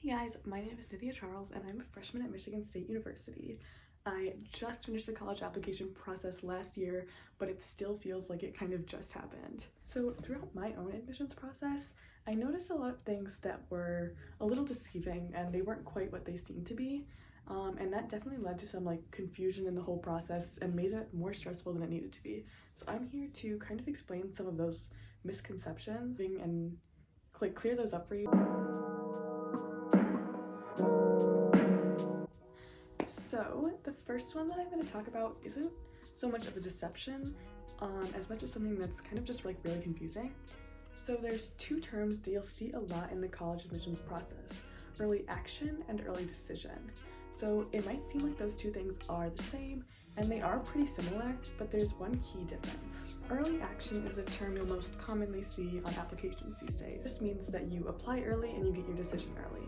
Hey guys, my name is Nithya Charles and I'm a freshman at Michigan State University. I just finished the college application process last year, but it still feels like it kind of just happened. So throughout my own admissions process, I noticed a lot of things that were a little deceiving and they weren't quite what they seemed to be. And that definitely led to some confusion in the whole process and made it more stressful than it needed to be. So I'm here to kind of explain some of those misconceptions and clear those up for you. So the first one that I'm going to talk about isn't so much of a deception as much as something that's kind of just really confusing. So there's two terms that you'll see a lot in the college admissions process: early action and early decision. So it might seem like those two things are the same, and they are pretty similar, but there's one key difference. Early action is a term you'll most commonly see on applications these days. This means that you apply early and you get your decision early.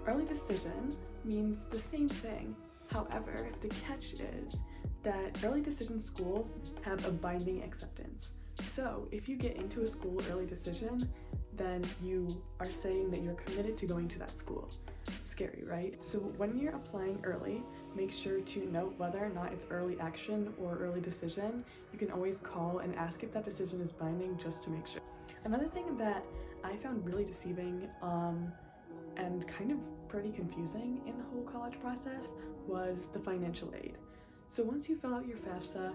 Early decision means the same thing. However, the catch is that early decision schools have a binding acceptance. So if you get into a school early decision, then you are saying that you're committed to going to that school. Scary, right? So when you're applying early, make sure to note whether or not it's early action or early decision. You can always call and ask if that decision is binding just to make sure. Another thing that I found really deceiving and kind of pretty confusing in the whole college process was the financial aid. So once you fill out your FAFSA,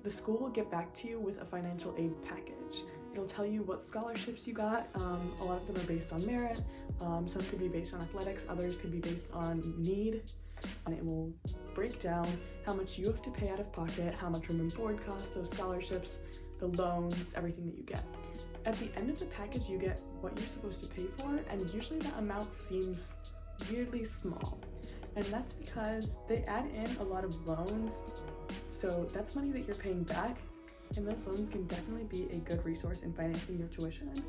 the school will get back to you with a financial aid package. It'll tell you what scholarships you got. A lot of them are based on merit, some could be based on athletics, others could be based on need. And it will break down how much you have to pay out of pocket, how much room and board costs, those scholarships, the loans, everything that you get. At the end of the package, you get what you're supposed to pay for, and usually that amount seems weirdly small. And that's because they add in a lot of loans, so that's money that you're paying back, and those loans can definitely be a good resource in financing your tuition.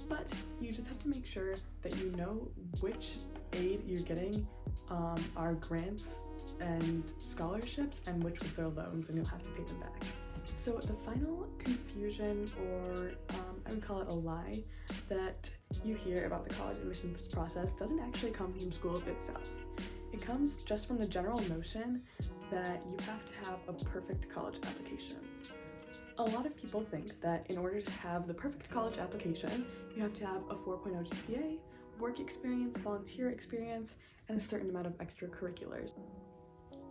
But you just have to make sure that you know which aid you're getting are grants and scholarships and which ones are loans, and you'll have to pay them back. So the final confusion, or I would call it a lie, that you hear about the college admissions process doesn't actually come from schools itself. It comes just from the general notion that you have to have a perfect college application. A lot of people think that in order to have the perfect college application, you have to have a 4.0 GPA, work experience, volunteer experience, and a certain amount of extracurriculars.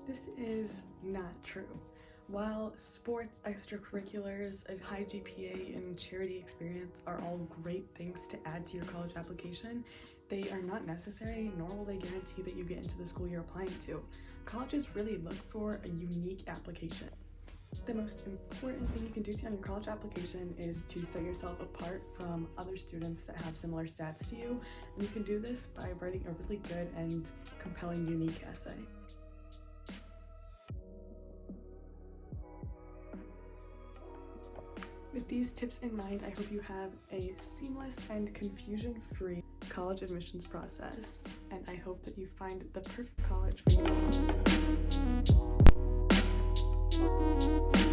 This is not true. While sports, extracurriculars, a high GPA, and charity experience are all great things to add to your college application, they are not necessary, nor will they guarantee that you get into the school you're applying to. Colleges really look for a unique application. The most important thing you can do on your college application is to set yourself apart from other students that have similar stats to you, and you can do this by writing a really good and compelling, unique essay. With these tips in mind, I hope you have a seamless and confusion-free college admissions process, and I hope that you find the perfect college for you.